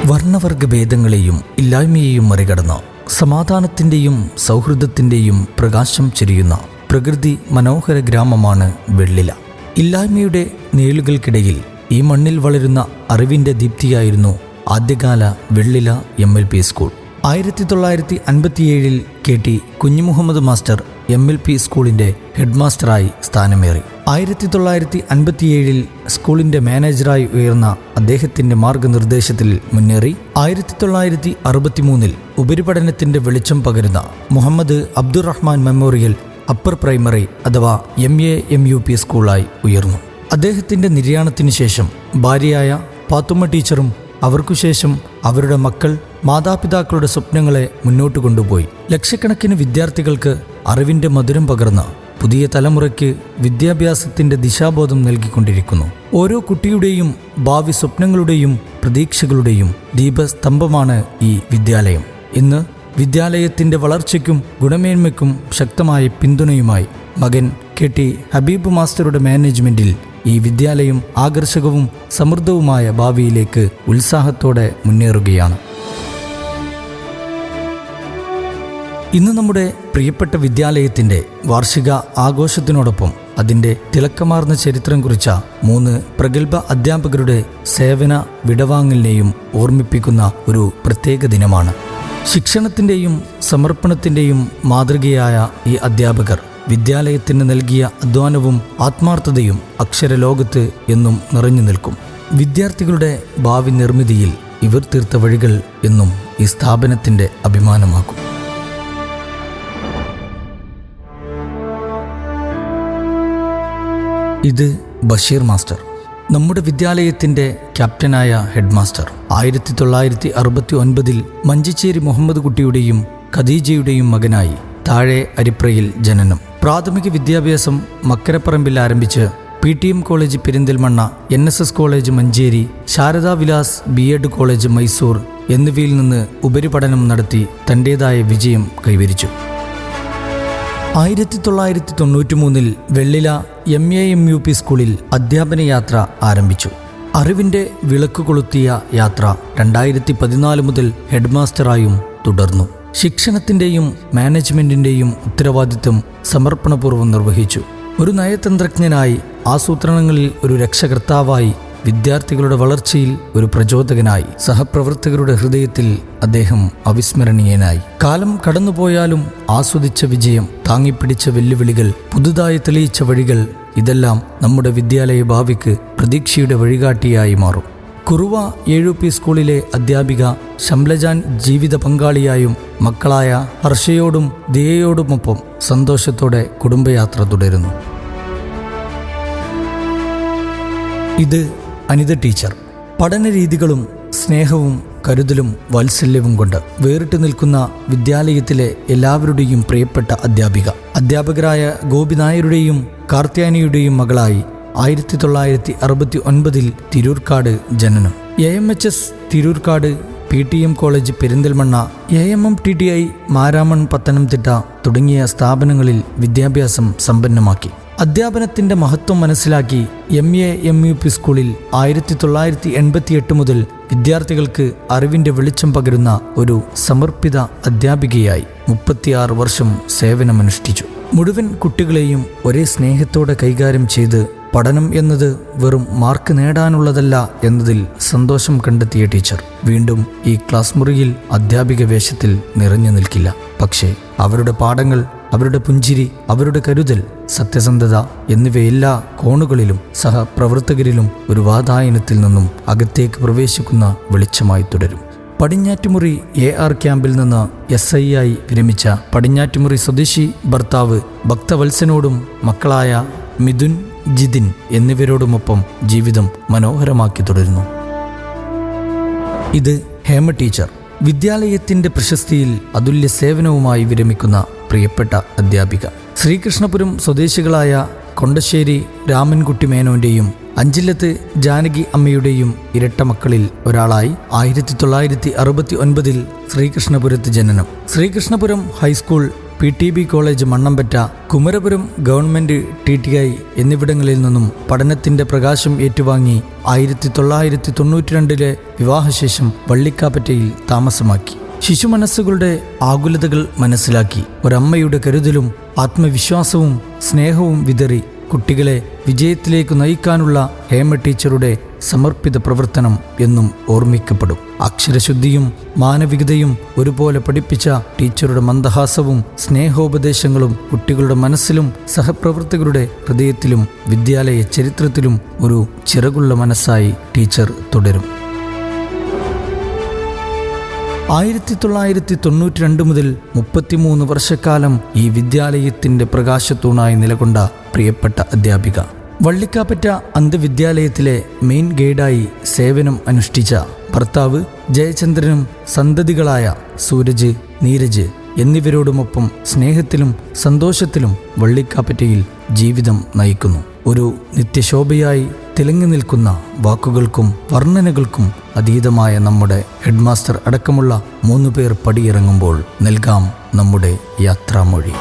വർണ്ണവർഗഭേദങ്ങളെയും ഇല്ലായ്മയെയും മറികടന്ന് സമാധാനത്തിൻ്റെയും സൗഹൃദത്തിൻ്റെയും പ്രകാശം ചെരിയുന്ന പ്രകൃതി മനോഹര ഗ്രാമമാണ് വെള്ളില. ഇല്ലായ്മയുടെ നിഴലുകൾക്കിടയിൽ ഈ മണ്ണിൽ വളരുന്ന അറിവിൻ്റെ ദീപ്തിയായിരുന്നു ആദ്യകാല വെള്ളില MLP school. 1957 KT Kunjumuhammad master MLP സ്കൂളിൻ്റെ ഹെഡ് മാസ്റ്ററായി സ്ഥാനമേറി. 1957 സ്കൂളിൻ്റെ മാനേജറായി ഉയർന്ന അദ്ദേഹത്തിൻ്റെ മാർഗനിർദ്ദേശത്തിൽ മുന്നേറി 1963 ഉപരിപഠനത്തിൻ്റെ വെളിച്ചം പകരുന്ന Muhammad Abdurahman memorial upper primary അഥവാ MAMUP സ്കൂളായി ഉയർന്നു. അദ്ദേഹത്തിൻ്റെ നിര്യാണത്തിനു ശേഷം ഭാര്യയായ പാത്തുമ്മ ടീച്ചറും അവർക്കുശേഷം അവരുടെ മക്കൾ മാതാപിതാക്കളുടെ സ്വപ്നങ്ങളെ മുന്നോട്ട് കൊണ്ടുപോയി. ലക്ഷക്കണക്കിന് വിദ്യാർത്ഥികൾക്ക് അറിവിൻ്റെ മധുരം പകർന്ന് പുതിയ തലമുറയ്ക്ക് വിദ്യാഭ്യാസത്തിൻ്റെ ദിശാബോധം നൽകിക്കൊണ്ടിരിക്കുന്നു. ഓരോ കുട്ടിയുടെയും ഭാവി സ്വപ്നങ്ങളുടെയും പ്രതീക്ഷകളുടെയും ദീപസ്തംഭമാണ് ഈ വിദ്യാലയം. ഇന്ന് വിദ്യാലയത്തിൻ്റെ വളർച്ചയ്ക്കും ഗുണമേന്മയ്ക്കും ശക്തമായ പിന്തുണയുമായി മകൻ KT ഹബീബ് മാസ്റ്ററുടെ മാനേജ്മെൻറ്റിൽ ഈ വിദ്യാലയം ആകർഷകവും സമൃദ്ധവുമായ ഭാവിയിലേക്ക് ഉത്സാഹത്തോടെ മുന്നേറുകയാണ്. ഇന്ന് നമ്മുടെ പ്രിയപ്പെട്ട വിദ്യാലയത്തിൻ്റെ വാർഷിക ആഘോഷത്തിനോടൊപ്പം അതിൻ്റെ തിളക്കമാർന്ന ചരിത്രം കുറിച്ച 3 പ്രഗത്ഭ അധ്യാപകരുടെ സേവന വിടവാങ്ങലിനെയും ഓർമ്മിപ്പിക്കുന്ന ഒരു പ്രത്യേക ദിനമാണ്. ശിക്ഷണത്തിൻ്റെയും സമർപ്പണത്തിൻ്റെയും മാതൃകയായ ഈ അധ്യാപകർ വിദ്യാലയത്തിന് നൽകിയ അധ്വാനവും ആത്മാർത്ഥതയും അക്ഷരലോകത്ത് എന്നും നിറഞ്ഞു നിൽക്കും. വിദ്യാർത്ഥികളുടെ ഭാവി നിർമ്മിതിയിൽ ഇവർ തീർത്ത വഴികൾ എന്നും ഈ സ്ഥാപനത്തിൻ്റെ അഭിമാനമാക്കും. ഇത് ബഷീർ മാസ്റ്റർ, നമ്മുടെ വിദ്യാലയത്തിൻ്റെ ക്യാപ്റ്റനായ ഹെഡ് മാസ്റ്റർ. 1969 മഞ്ചേരി മുഹമ്മദ് കുട്ടിയുടെയും ഖദീജയുടെയും മകനായി താഴെ അരിപ്രയിൽ ജനനം. പ്രാഥമിക വിദ്യാഭ്യാസം മക്കരപ്പറമ്പിൽ ആരംഭിച്ച് PTM college Perinthalmanna, NSS college Manjeri, Sharada Vilas B.Ed college Mysore എന്നിവയിൽ നിന്ന് ഉപരിപഠനം നടത്തി തൻ്റേതായ വിജയം കൈവരിച്ചു. 1993 വെള്ളില MAMUP സ്കൂളിൽ അധ്യാപന യാത്ര ആരംഭിച്ചു. അറിവിൻ്റെ വിളക്ക് കൊളുത്തിയ യാത്ര 2014 മുതൽ ഹെഡ് മാസ്റ്ററായും തുടർന്നു. ശിക്ഷണത്തിൻ്റെയും മാനേജ്മെൻറ്റിൻ്റെയും ഉത്തരവാദിത്വം സമർപ്പണപൂർവ്വം നിർവഹിച്ചു. ഒരു നയതന്ത്രജ്ഞനായി, ആസൂത്രണങ്ങളിൽ ഒരു രക്ഷകർത്താവായി, വിദ്യാർത്ഥികളുടെ വളർച്ചയിൽ ഒരു പ്രചോദകനായി, സഹപ്രവർത്തകരുടെ ഹൃദയത്തിൽ അദ്ദേഹം അവിസ്മരണീയനായി. കാലം കടന്നുപോയാലും ആസ്വദിച്ച വിജയം, താങ്ങിപ്പിടിച്ച വെല്ലുവിളികൾ, പുതുതായി തെളിയിച്ച വഴികൾ, ഇതെല്ലാം നമ്മുടെ വിദ്യാലയ ഭാവിക്ക് പ്രതീക്ഷയുടെ വഴികാട്ടിയായി മാറും. കുറുവ AUP സ്കൂളിലെ അധ്യാപിക ശംലജാൻ ജീവിത പങ്കാളിയായും മക്കളായ ഹർഷയോടും ദിയയോടുമൊപ്പം സന്തോഷത്തോടെ കുടുംബയാത്ര തുടരുന്നു. ഇത് അനിത ടീച്ചർ. പഠനരീതികളും സ്നേഹവും കരുതലും വാത്സല്യവും കൊണ്ട് വേറിട്ട് നിൽക്കുന്ന വിദ്യാലയത്തിലെ എല്ലാവരുടെയും പ്രിയപ്പെട്ട അധ്യാപിക. അധ്യാപകരായ ഗോപി നായരുടെയും കാർത്യാനിയുടെയും മകളായി 1969 തിരൂർക്കാട് ജനനം. AMHS Thirurkad, PTM college Perinthalmanna, AMMTTI Maramon Pathanamthitta തുടങ്ങിയ സ്ഥാപനങ്ങളിൽ വിദ്യാഭ്യാസം സമ്പന്നമാക്കി. അധ്യാപനത്തിൻ്റെ മഹത്വം മനസ്സിലാക്കി MAMUP സ്കൂളിൽ 1988 മുതൽ വിദ്യാർത്ഥികൾക്ക് അറിവിൻ്റെ വെളിച്ചം പകരുന്ന ഒരു സമർപ്പിത അധ്യാപികയായി 36 വർഷം സേവനമനുഷ്ഠിച്ചു. മുഴുവൻ കുട്ടികളെയും ഒരേ സ്നേഹത്തോടെ കൈകാര്യം ചെയ്ത് പഠനം എന്നത് വെറും മാർക്ക് നേടാനുള്ളതല്ല എന്നതിൽ സന്തോഷം കണ്ടെത്തിയ ടീച്ചർ വീണ്ടും ഈ ക്ലാസ് മുറിയിൽ അധ്യാപിക വേഷത്തിൽ നിറഞ്ഞു നിൽക്കില്ല. പക്ഷേ അവരുടെ പാഠങ്ങൾ, അവരുടെ പുഞ്ചിരി, അവരുടെ കരുതൽ, സത്യസന്ധത എന്നിവയെല്ലാ കോണുകളിലും സഹപ്രവർത്തകരിലും ഒരു വാതായനത്തിൽ നിന്നും അകത്തേക്ക് പ്രവേശിക്കുന്ന വെളിച്ചമായി തുടരും. പടിഞ്ഞാറ്റുമുറി AR ക്യാമ്പിൽ നിന്ന് SI ആയി വിരമിച്ച പടിഞ്ഞാറ്റുമുറി സ്വദേശി ഭർത്താവ് ഭക്തവത്സനോടും മക്കളായ മിഥുൻ, ജിതിൻ എന്നിവരോടുമൊപ്പം ജീവിതം മനോഹരമാക്കി തുടരുന്നു. ഇത് ഹേമ ടീച്ചർ. വിദ്യാലയത്തിൻ്റെ പ്രശസ്തിയിൽ അതുല്യ സേവനവുമായി വിരമിക്കുന്ന പ്രിയപ്പെട്ട അധ്യാപിക. ശ്രീകൃഷ്ണപുരം സ്വദേശികളായ കൊണ്ടശ്ശേരി രാമൻകുട്ടി മേനോൻ്റെയും അഞ്ചില്ലത്ത് ജാനകി അമ്മയുടെയും ഇരട്ട മക്കളിൽ ഒരാളായി 1969 ശ്രീകൃഷ്ണപുരത്ത് ജനനം. Sreekrishnapuram high school PTB college Mannampatta, Kumarapuram government TTI എന്നിവിടങ്ങളിൽ നിന്നും പഠനത്തിൻ്റെ പ്രകാശം ഏറ്റുവാങ്ങി 1992 വിവാഹശേഷം വള്ളിക്കാപ്പറ്റയിൽ താമസമാക്കി. ശിശുമനസ്സുകളുടെ ആകുലതകൾ മനസ്സിലാക്കി ഒരമ്മയുടെ കരുതലും ആത്മവിശ്വാസവും സ്നേഹവും വിതറി കുട്ടികളെ വിജയത്തിലേക്ക് നയിക്കാനുള്ള ഹേമ ടീച്ചറുടെ സമർപ്പിത പ്രവർത്തനം എന്നും ഓർമ്മിക്കപ്പെടും. അക്ഷരശുദ്ധിയും മാനവികതയും ഒരുപോലെ പഠിപ്പിച്ച ടീച്ചറുടെ മന്ദഹാസവും സ്നേഹോപദേശങ്ങളും കുട്ടികളുടെ മനസ്സിലും സഹപ്രവർത്തകരുടെ ഹൃദയത്തിലും വിദ്യാലയ ചരിത്രത്തിലും ഒരു ചിറകുള്ള മനസ്സായി ടീച്ചർ തുടരും. 1992 മുതൽ 33 വർഷക്കാലം ഈ വിദ്യാലയത്തിൻ്റെ പ്രകാശത്തൂണായി നിലകൊണ്ട പ്രിയപ്പെട്ട അധ്യാപിക, വള്ളിക്കാപ്പറ്റ അന്ധവിദ്യാലയത്തിലെ മെയിൻ ഗൈഡായി സേവനം അനുഷ്ഠിച്ച ഭർത്താവ് ജയചന്ദ്രനും സന്തതികളായ സൂരജ്, നീരജ് എന്നിവരോടുമൊപ്പം സ്നേഹത്തിലും സന്തോഷത്തിലും വള്ളിക്കാപ്പറ്റയിൽ ജീവിതം നയിക്കുന്നു. ഒരു നിത്യശോഭയായി തിളങ്ങി നിൽക്കുന്ന വാക്കുകൾക്കും വർണ്ണനകൾക്കും അതീതമായ നമ്മുടെ ഹെഡ്മാസ്റ്റർ അടക്കമുള്ള 3 പേർ പടിയിറങ്ങുമ്പോൾ നൽകാം നമ്മുടെ യാത്രാമൊഴി.